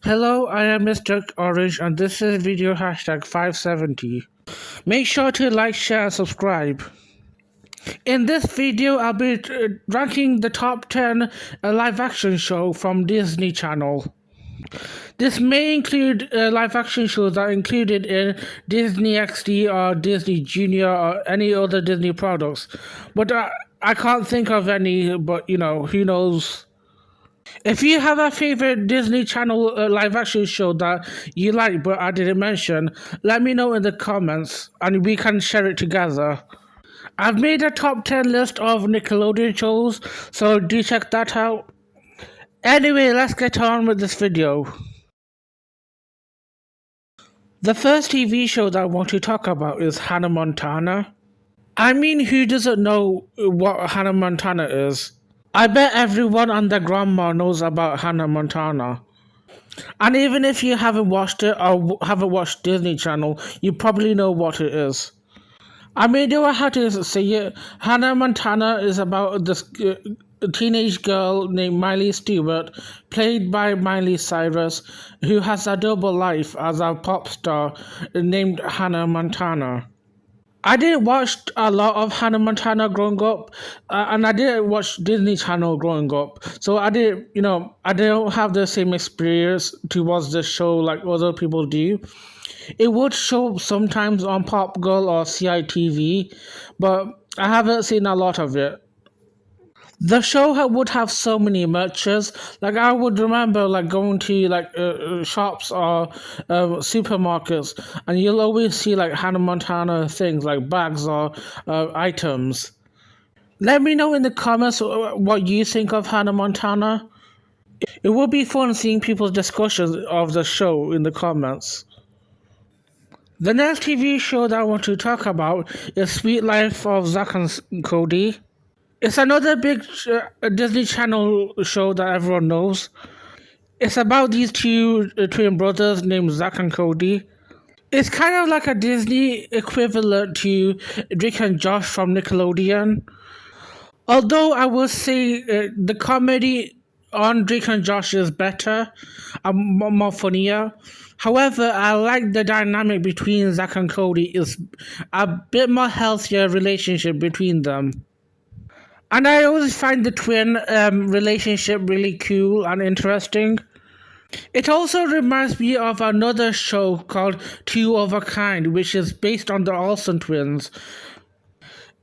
Hello, I am Mr. Orange and this is video hashtag 570. Make sure to like, share, and subscribe. In this video, I'll be ranking the top 10 live action show from Disney Channel. This may include live action shows that are included in Disney XD or Disney Junior or any other Disney products. But I can't think of any, but who knows? If you have a favorite Disney Channel live action show that you like but I didn't mention, let me know in the comments and we can share it together. I've made a top 10 list of Nickelodeon shows, so do check that out. Anyway, let's get on with this video. The first TV show that I want to talk about is Hannah Montana. I mean, who doesn't know what Hannah Montana is? I bet everyone and their grandma knows about Hannah Montana. And even if you haven't watched it or haven't watched Disney Channel, you probably know what it is. I mean, do I have to say it? Hannah Montana is about this teenage girl named Miley Stewart, played by Miley Cyrus, who has a double life as a pop star named Hannah Montana. I didn't watch a lot of Hannah Montana growing up, and I didn't watch Disney Channel growing up. So I didn't have the same experience towards the show like other people do. It would show sometimes on Pop Girl or CITV, but I haven't seen a lot of it. The show would have so many merches. Like I would remember, like going to shops or supermarkets, and you'll always see like Hannah Montana things, like bags or items. Let me know in the comments what you think of Hannah Montana. It would be fun seeing people's discussions of the show in the comments. The next TV show that I want to talk about is Sweet Life of Zack and Cody. It's another big Disney Channel show that everyone knows. It's about these two twin brothers named Zack and Cody. It's kind of like a Disney equivalent to Drake and Josh from Nickelodeon. Although I will say the comedy on Drake and Josh is better and more funnier. However, I like the dynamic between Zack and Cody is a bit more healthier relationship between them. And I always find the twin relationship really cool and interesting. It also reminds me of another show called Two of a Kind, which is based on the Olsen twins.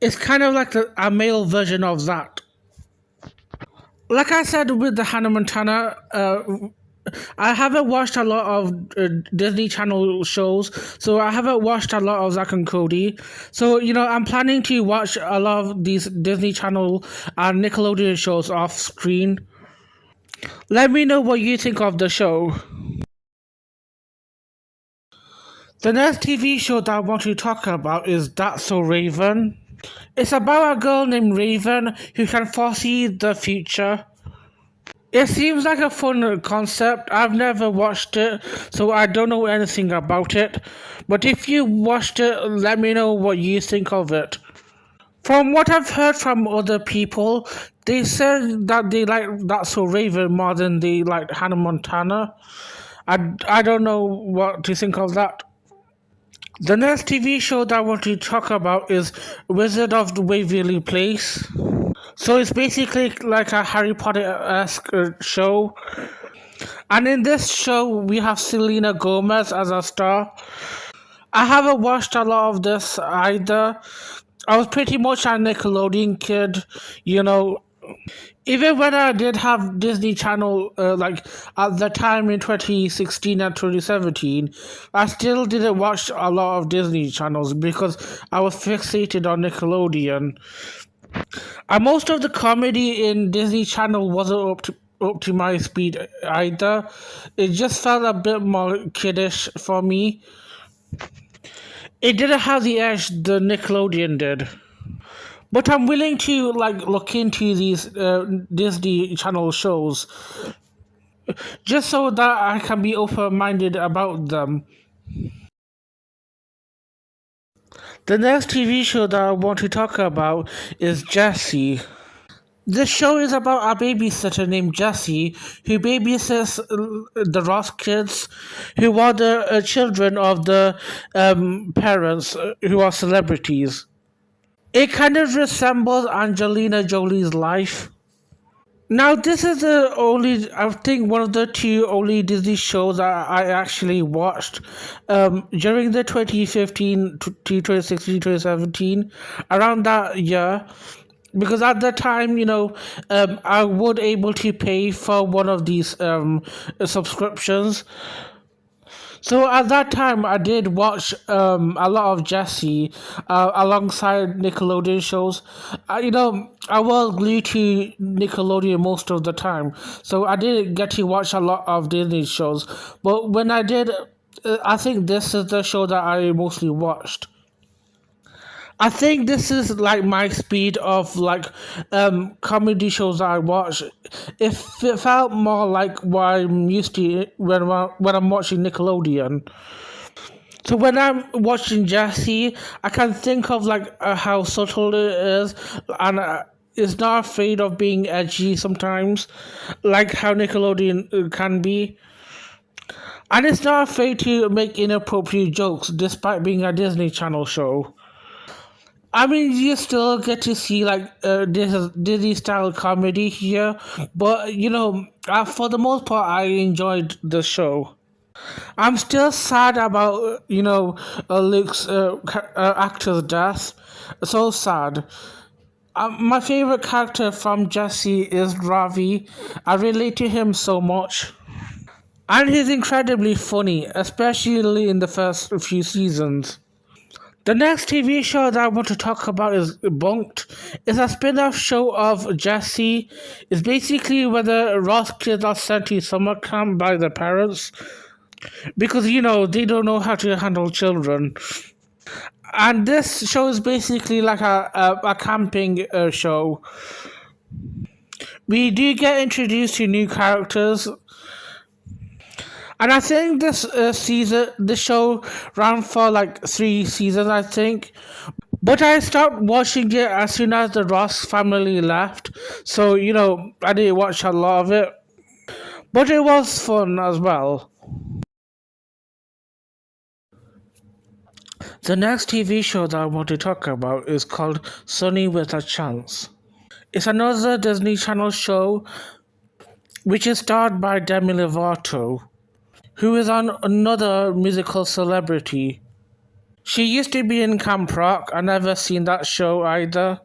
It's kind of like a male version of that. Like I said with the Hannah Montana, I haven't watched a lot of Disney Channel shows, so I haven't watched a lot of Zack and Cody. So, I'm planning to watch a lot of these Disney Channel and Nickelodeon shows off screen. Let me know what you think of the show. The next TV show that I want to talk about is That's So Raven. It's about a girl named Raven who can foresee the future. It seems like a fun concept. I've never watched it, so I don't know anything about it. But if you watched it, let me know what you think of it. From what I've heard from other people, they said that they like That's So Raven more than they like Hannah Montana. I don't know what to think of that. The next TV show that I want to talk about is Wizard of the Waverly Place. So it's basically like a Harry Potter-esque show. And in this show, we have Selena Gomez as a star. I haven't watched a lot of this either. I was pretty much a Nickelodeon kid, you know. Even when I did have Disney Channel, like at the time in 2016 and 2017, I still didn't watch a lot of Disney channels because I was fixated on Nickelodeon. And most of the comedy in Disney Channel wasn't up to my speed either. It just felt a bit more kiddish for me. It didn't have the edge the Nickelodeon did. But I'm willing to look into these Disney Channel shows just so that I can be open-minded about them. The next TV show that I want to talk about is Jessie. This show is about a babysitter named Jessie who babysits the Ross kids who are the children of the parents who are celebrities. It kind of resembles Angelina Jolie's life. Now, this is the only, I think, one of the two only Disney shows that I actually watched during the 2015 to 2016, 2017, around that year. Because at the time, I would able to pay for one of these subscriptions. So at that time, I did watch a lot of Jesse alongside Nickelodeon shows. I was glued to Nickelodeon most of the time, so I didn't get to watch a lot of Disney shows. But when I did, I think this is the show that I mostly watched. I think this is like my speed of like comedy shows that I watch. It felt more like what I'm used to when I'm watching Nickelodeon. So when I'm watching Jesse, I can think of like how subtle it is, and it's not afraid of being edgy sometimes, like how Nickelodeon can be, and it's not afraid to make inappropriate jokes despite being a Disney Channel show. I mean, you still get to see like this is Disney style comedy here, but for the most part, I enjoyed the show. I'm still sad about Luke's actor's death. So sad. My favorite character from Jesse is Ravi. I relate to him so much. And he's incredibly funny, especially in the first few seasons. The next TV show that I want to talk about is Bunked. It's a spin-off show of Jesse. It's basically where the Ross kids are sent to summer camp by their parents because they don't know how to handle children. And this show is basically like a camping show. We do get introduced to new characters, and I think this show ran for like 3 seasons, I think. But I stopped watching it as soon as the Ross family left, so I didn't watch a lot of it. But it was fun as well. The next TV show that I want to talk about is called Sunny with a Chance. It's another Disney Channel show which is starred by Demi Lovato, who is another musical celebrity. She used to be in Camp Rock. I never seen that show either.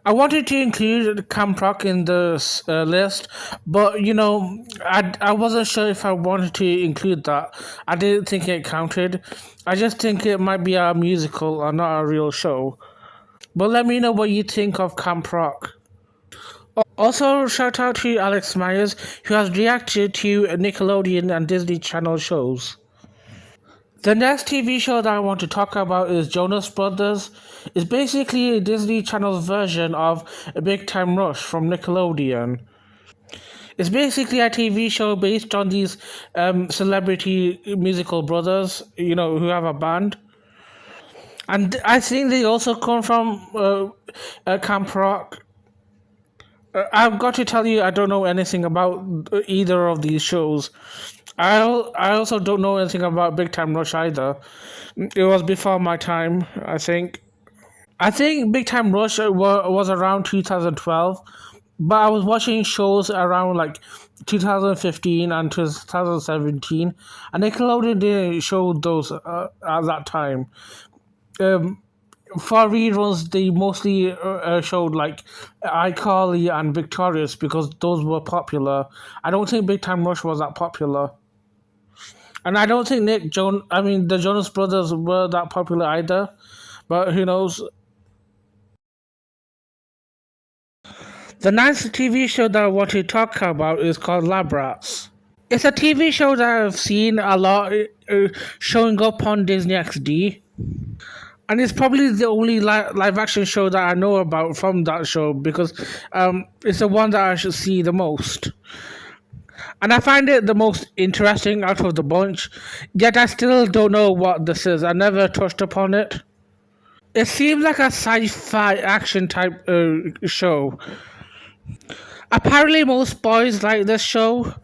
I wanted to include Camp Rock in this list, but I wasn't sure if I wanted to include that. I didn't think it counted. I just think it might be a musical or not a real show. But let me know what you think of Camp Rock. Also, shout out to Alex Myers, who has reacted to Nickelodeon and Disney Channel shows. The next TV show that I want to talk about is Jonas Brothers. It's basically Disney Channel's version of a Big Time Rush from Nickelodeon. It's basically a TV show based on these celebrity musical brothers, who have a band. And I think they also come from Camp Rock. I've got to tell you, I don't know anything about either of these shows. I also don't know anything about Big Time Rush either. It was before my time, I think. I think Big Time Rush was around 2012, but I was watching shows around like 2015 and 2017, and Nickelodeon didn't show those at that time. Um, for reruns, they mostly showed like iCarly and Victorious because those were popular. I don't think Big Time Rush was that popular. And I don't think the Jonas Brothers were that popular either. But who knows? The next TV show that I want to talk about is called Lab Rats. It's a TV show that I've seen a lot showing up on Disney XD. And it's probably the only live action show that I know about from that show because it's the one that I should see the most. And I find it the most interesting out of the bunch, yet I still don't know what this is. I never touched upon it. It seems like a sci fi action type show. Apparently, most boys like this show.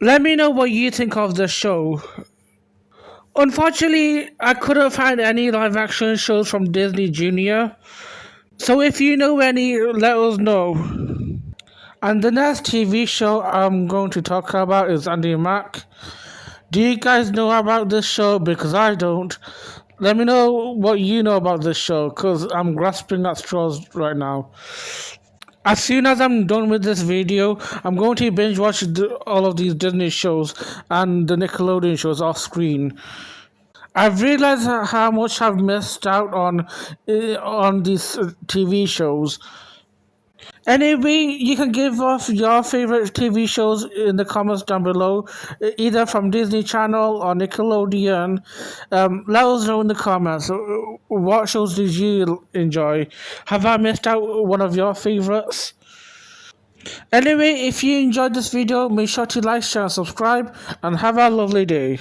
Let me know what you think of the show. Unfortunately, I couldn't find any live action shows from Disney Junior. So if you know any, let us know. And the next TV show I'm going to talk about is Andy Mack. Do you guys know about this show? Because I don't. Let me know what you know about this show, because I'm grasping at straws right now. As soon as I'm done with this video, I'm going to binge watch all of these Disney shows and the Nickelodeon shows off screen. I've realized how much I've missed out on these TV shows. Anyway, you can give us your favorite TV shows in the comments down below, either from Disney Channel or Nickelodeon. Let us know in the comments what shows did you enjoy. Have I missed out one of your favorites? Anyway, if you enjoyed this video, make sure to like, share, and subscribe, and have a lovely day.